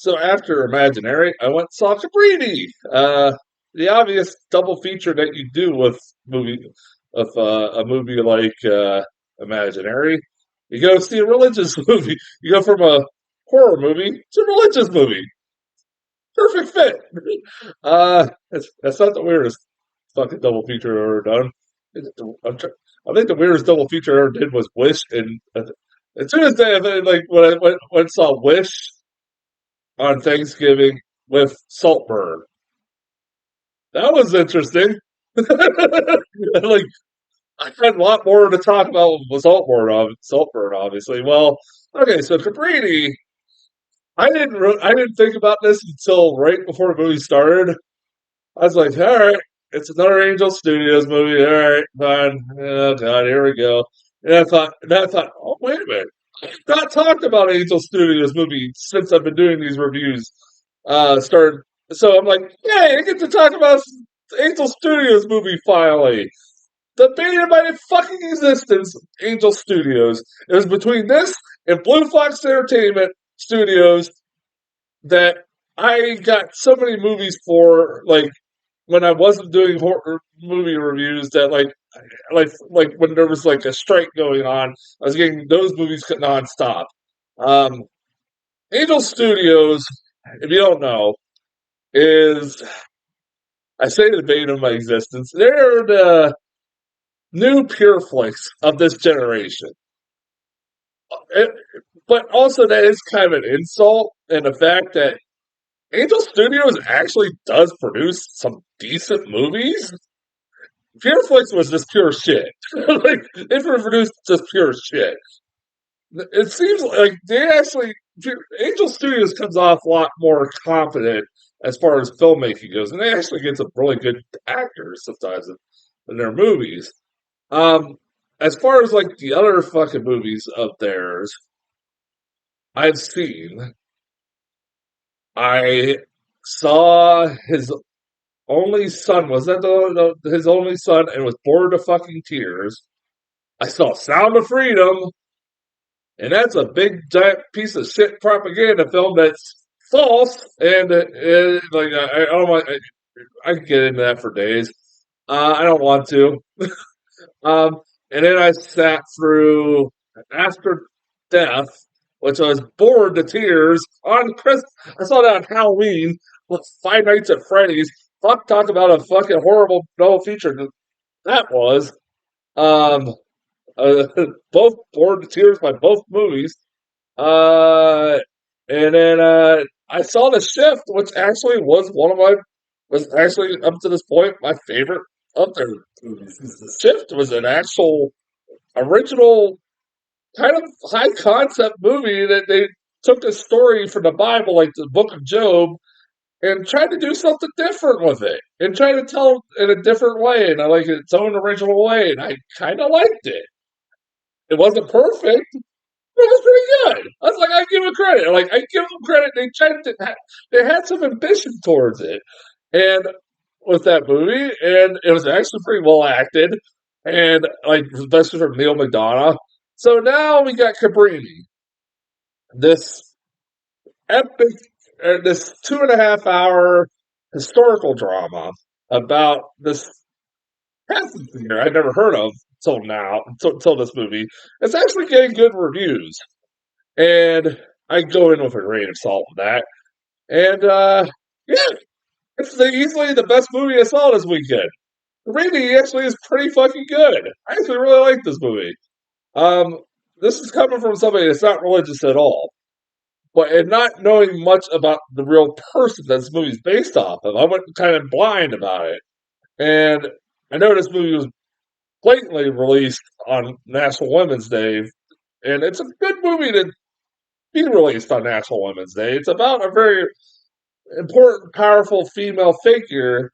So after Imaginary, I went and saw Cabrini. The obvious double feature that you do with movie a movie like Imaginary, you go see a religious movie. You go from a horror movie to a religious movie. Perfect fit. That's not the weirdest fucking double feature I've ever done. I think the weirdest double feature I ever did was Wish, and as soon as like when I went and saw Wish on Thanksgiving with Saltburn. That was interesting. Like I had a lot more to talk about with Saltburn, obviously. Well, okay, so Cabrini, I didn't think about this until right before the movie started. I was like, all right, it's another Angel Studios movie. All right, fine. Oh God, here we go. And I thought, oh wait a minute, I've not talked about Angel Studios movie since I've been doing these reviews. Started, so I'm like, yay, I get to talk about Angel Studios movie finally. The bane of my fucking existence, Angel Studios. It was between this and Blue Fox Entertainment Studios that I got so many movies for, like, when I wasn't doing horror movie reviews, that like when there was like a strike going on, I was getting those movies nonstop. Um, Angel Studios, if you don't know, is I say the bane of my existence. They're the new pure flicks of this generation. It, but also that is kind of an insult in the fact that Angel Studios actually does produce some decent movies. Pureflix was just pure shit. Like they produced just pure shit. It seems like they actually Angel Studios comes off a lot more confident as far as filmmaking goes, and they actually get some really good actors sometimes in their movies. Um, as far as like the other fucking movies of theirs I've seen, I saw his only son. Was that his only son? And was bored to fucking tears. I saw Sound of Freedom, and that's a big giant piece of shit propaganda film that's false. And like I don't want. I could get into that for days. I don't want to. And then I sat through After Death, which I was bored to tears on Christmas. I saw that on Halloween with Five Nights at Freddy's. Fuck, talk about a fucking horrible double feature that was. Um, uh, both bored to tears by both movies. Uh, and then I saw The Shift, which actually was actually up to this point my favorite of their movies. The Shift was an actual original kind of high concept movie that they took a story from the Bible, like the Book of Job, and tried to do something different with it and tried to tell it in a different way, and I like its own original way, and I kind of liked it. It wasn't perfect. But it was pretty good. I was like, I give them credit. Like I give them credit. They had some ambition towards it, and with that movie, and it was actually pretty well acted, and like especially from Neil McDonough. So now we got Cabrini, this epic, this 2.5 hour historical drama about this Catholic figure I'd never heard of until now, until this movie. It's actually getting good reviews, and I go in with a grain of salt with that. And yeah, it's easily the best movie I saw this weekend. The rating actually is pretty fucking good. I actually really like this movie. Um, this is coming from somebody that's not religious at all, but and not knowing much about the real person that this movie's based off of. I went kind of blind about it, and I know this movie was blatantly released on National Women's Day, and it's a good movie to be released on National Women's Day. It's about a very important, powerful female figure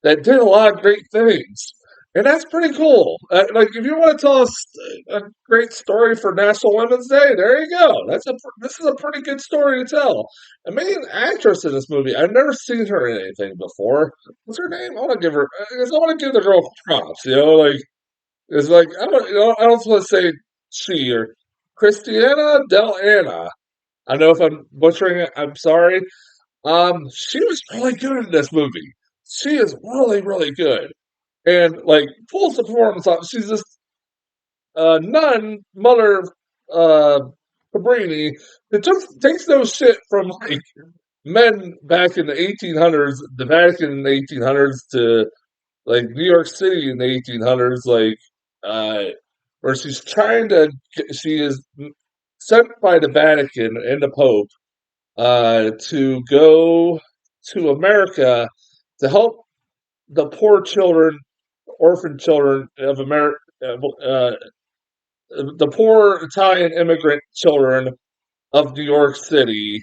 that did a lot of great things. And that's pretty cool. Like, if you want to tell us a great story for National Women's Day, there you go. This is a pretty good story to tell. The main actress in this movie, I've never seen her in anything before. What's her name? I want to give her. I want to give the girl props. Like it's like I don't want to say she or Christiana Del Anna. I know if I'm butchering it, I'm sorry. She was really good in this movie. She is really, really good. And like pulls the performance off. She's this nun, mother uh Cabrini, that just takes no shit from like men back in the 1800s, the Vatican in the 1800s, to like New York City in the 1800s, uh, where she's trying to, she is sent by the Vatican and the Pope to go to America to help the poor children, orphan children of America, the poor Italian immigrant children of New York City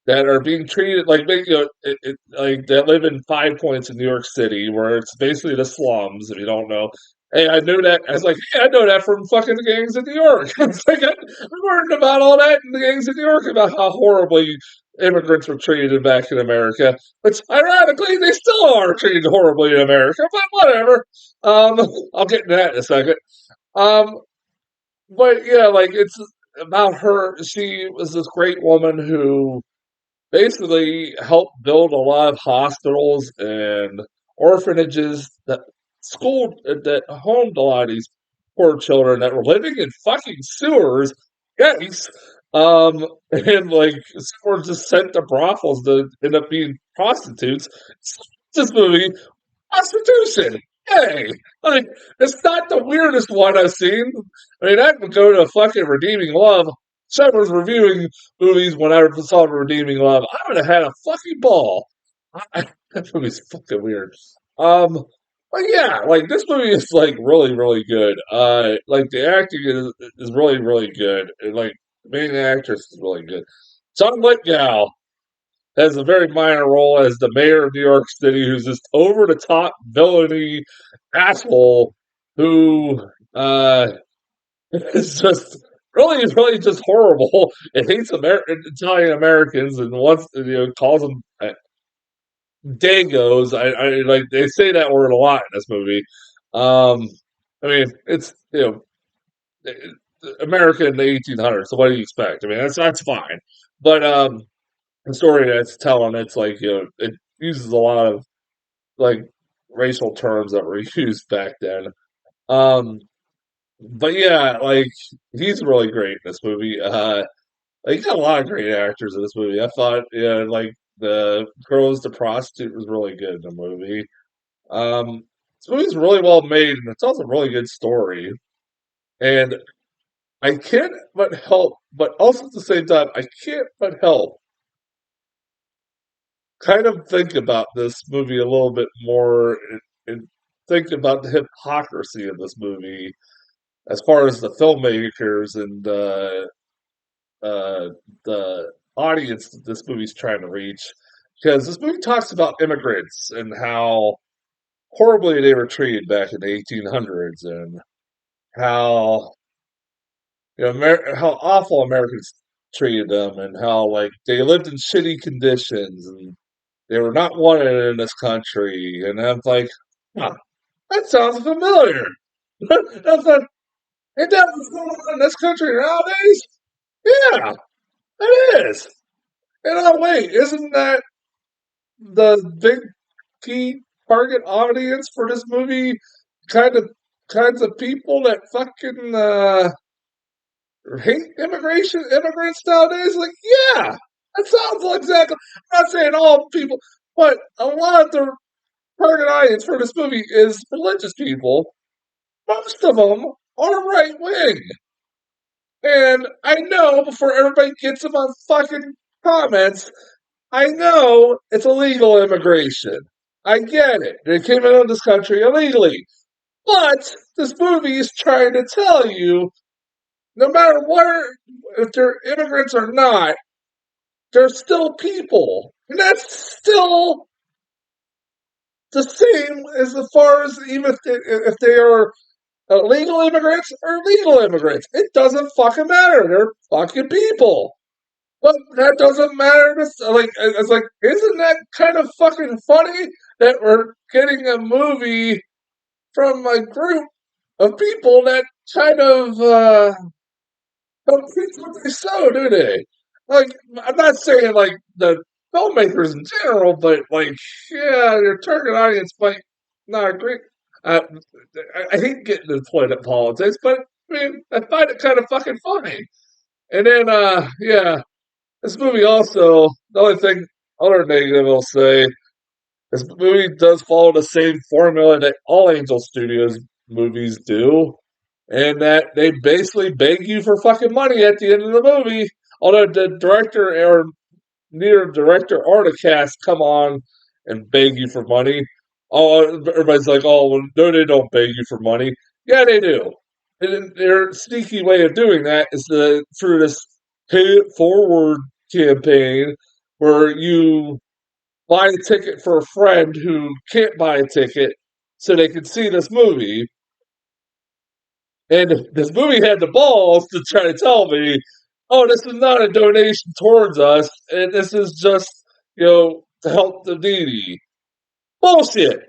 that are being treated like like that live in Five Points in New York City, where it's basically the slums. If you don't know, hey, I knew that. I was like, hey, I know that from fucking the gangs in New York. It's like I learned about all that in the gangs in New York about how horribly immigrants were treated back in America. Which, ironically, they still are treated horribly in America. But whatever. I'll get into that in a second. Um, but yeah, like it's about her. She was this great woman who basically helped build a lot of hospitals and orphanages that schooled that homed a lot of these poor children that were living in fucking sewers. Yes. And like some were just sent to brothels to end up being prostitutes. This movie, prostitution. Hey, like it's not the weirdest one I've seen. I mean, I would go to fucking Redeeming Love. Someone's reviewing movies when I saw Redeeming Love. I would have had a fucking ball. That movie's fucking weird. Um, but yeah, like this movie is like really, really good. Like the acting is really, really good. And, like the main actress is really good. John Lithgow has a very minor role as the mayor of New York City, who's this over the top villainy asshole who is just really, really just horrible and hates Italian Americans and wants calls them Dagos. I like they say that word a lot in this movie. Um, I mean, it's America in the 1800s. So what do you expect? I mean, that's fine, but the story that's telling, it's like it uses a lot of like racial terms that were used back then. Um, but yeah, like he's really great in this movie. Like, he got a lot of great actors in this movie. I thought, yeah, like the girl as the prostitute was really good in the movie. This movie's really well made, and it's also a really good story. And I can't but help, but also at the same time, I can't but help kind of think about this movie a little bit more and think about the hypocrisy of this movie as far as the filmmakers and the audience that this movie's trying to reach. Because this movie talks about immigrants and how horribly they were treated back in the 1800s, and how how awful Americans treated them, and how like they lived in shitty conditions, and they were not wanted in this country. And I'm like, huh, that sounds familiar. That's not, ain't that what's going on in this country nowadays? Yeah, it is. And oh wait, isn't that the big key target audience for this movie? Kind of kinds of people that fucking hate immigrants nowadays. Like, yeah, that sounds like exactly. I'm not saying all people, but a lot of the target audience for this movie is religious people. Most of them are right wing. And I know before everybody gets them on fucking comments, I know it's illegal immigration. I get it. They came into this country illegally. But this movie is trying to tell you no matter where, if they're immigrants or not, they're still people. And that's still the same as far as even if they are illegal immigrants or legal immigrants. It doesn't fucking matter. They're fucking people. But that doesn't matter. Like, it's like, isn't that kind of fucking funny that we're getting a movie from a group of people that kind of don't preach what they sow, do they? like I'm not saying like the filmmakers in general, but like yeah, your target audience might not agree. Uh, I hate getting to the point of politics, but I mean I find it kind of fucking funny. And then yeah, this movie also the only thing other negative I'll say this movie does follow the same formula that all Angel Studios movies do, and that they basically beg you for fucking money at the end of the movie. Although the director or neither director or the cast come on and beg you for money. Oh, everybody's like, oh, well, no, they don't beg you for money. Yeah, they do. And their sneaky way of doing that is through this pay it forward campaign where you buy a ticket for a friend who can't buy a ticket so they can see this movie. And this movie had the balls to try to tell me, oh, this is not a donation towards us, and this is just, to help the needy. Bullshit.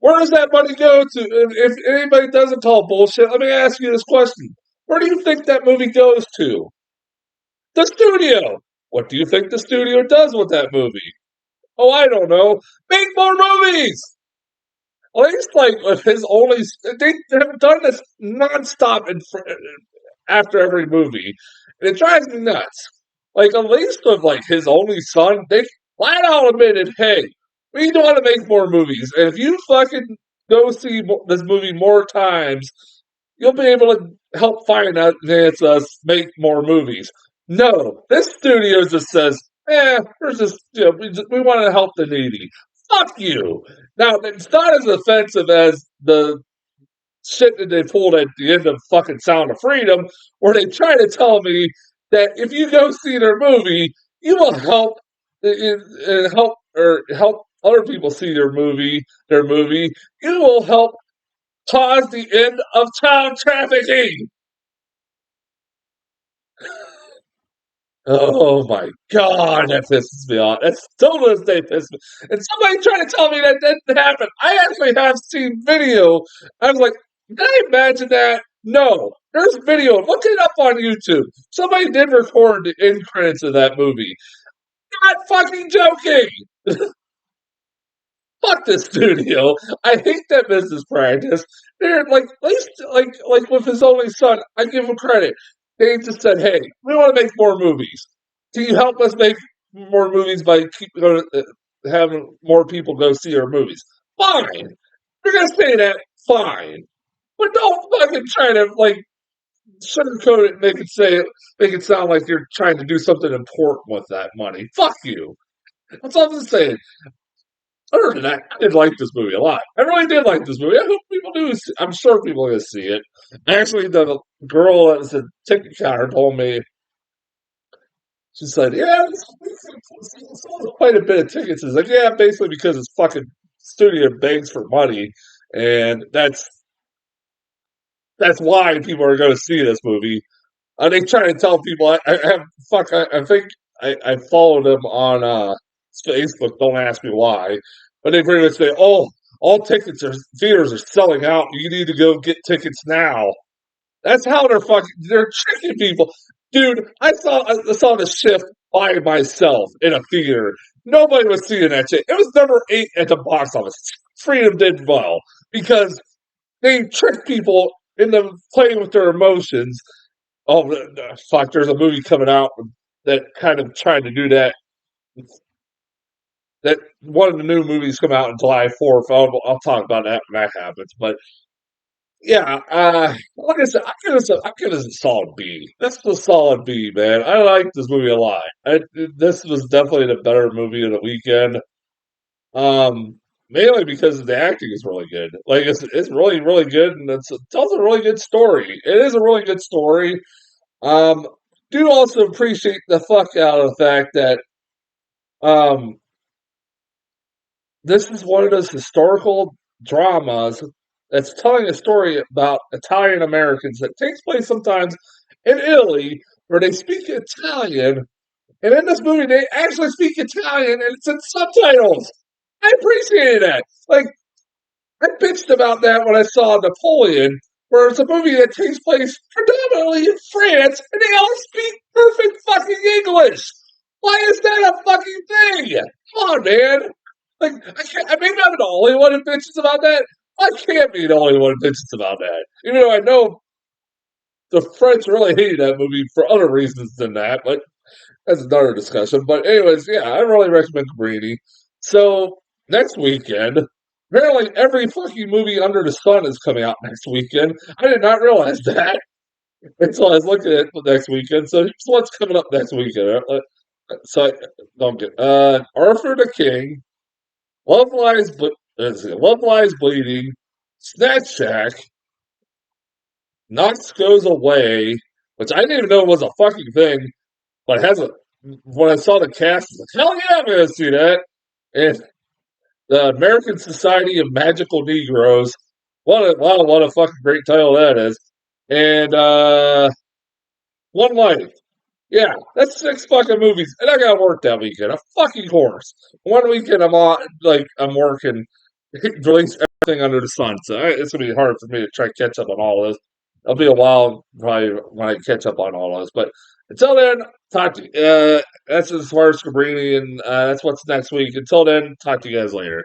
Where does that money go to? If anybody doesn't call bullshit, let me ask you this question. Where do you think that movie goes to? The studio. What do you think the studio does with that movie? Oh, I don't know. Make more movies! Well, he's like with his only. They have done this nonstop after every movie, and it drives me nuts. Like at least with like his only son, they flat out admitted, "Hey, we want to make more movies, and if you fucking go see this movie more times, you'll be able to help finance us make more movies." No, this studio just says, we're just we want to help the needy. Fuck you. Now it's not as offensive as the shit that they pulled at the end of fucking Sound of Freedom, where they try to tell me that if you go see their movie, you will help help other people see their movie. You will help cause the end of child trafficking. Oh my god, that pisses me off. That still to this day pisses me. And somebody trying to tell me that didn't happen. I actually have seen video. I was like, can I imagine that? No. There's video. Look it up on YouTube. Somebody did record the end credits of that movie. Not fucking joking. Fuck this studio. I hate that business practice. They're like, at least like with his only son, I give him credit. They just said, "Hey, we want to make more movies. Can you help us make more movies by having more people go see our movies?" Fine. You're gonna say that. Fine. But don't fucking try to like sugarcoat it, and make it sound like you're trying to do something important with that money. Fuck you. That's all I'm saying. Other than that, I did like this movie a lot. I really did like this movie. I hope people do. I'm sure people are going to see it. Actually, the girl that was a ticket counter told me, she said, yeah, it's quite a bit of tickets. It's like, yeah, basically because it's fucking studio begs for money. And that's why people are going to see this movie. They try to tell people, I think I followed them on Facebook. Don't ask me why, but they pretty much say, "Oh, all theaters are selling out. You need to go get tickets now." That's how they're tricking people, dude. I saw the shift by myself in a theater. Nobody was seeing that shit. It was number 8 at the box office. Freedom did well because they tricked people into playing with their emotions. Oh, fuck! There's a movie coming out that kind of trying to do that. That one of the new movies come out on July 4th. I'll talk about that when that happens. But yeah, like I said, I give this a solid B. This is a solid B, man. I like this movie a lot. This was definitely the better movie of the weekend. Mainly because the acting is really good. Like it's really really good, and it tells a really good story. It is a really good story. Um, do also appreciate the fuck out of the fact that um, this is one of those historical dramas that's telling a story about Italian Americans that takes place sometimes in Italy where they speak Italian. And in this movie, they actually speak Italian and it's in subtitles. I appreciated that. Like, I bitched about that when I saw Napoleon, where it's a movie that takes place predominantly in France, and they all speak perfect fucking English. Why is that a fucking thing? Come on, man. Like, I can't, I may not be the only one who bitches about that. I can't be the only one who bitches about that. Even though I know the French really hated that movie for other reasons than that, but that's another discussion. But anyways, yeah, I really recommend Cabrini. So next weekend, apparently every fucking movie under the sun is coming out next weekend. I did not realize that until I was looking at it next weekend. So here's what's coming up next weekend. So I don't get Arthur the King, Love Lies Bleeding, Snack Shack, Knox Goes Away, which I didn't even know was a fucking thing, but it has a. When I saw the cast, I was like, hell yeah, I'm gonna see that. And the American Society of Magical Negroes. What a fucking great title that is. And One Life. Yeah, that's 6 fucking movies. And I got work that weekend. A fucking horse. One weekend I'm working, release everything under the sun. So it's gonna be hard for me to try to catch up on all this. It'll be a while probably when I catch up on all this. But until then, talk to that's as far as Cabrini and that's what's next week. Until then, talk to you guys later.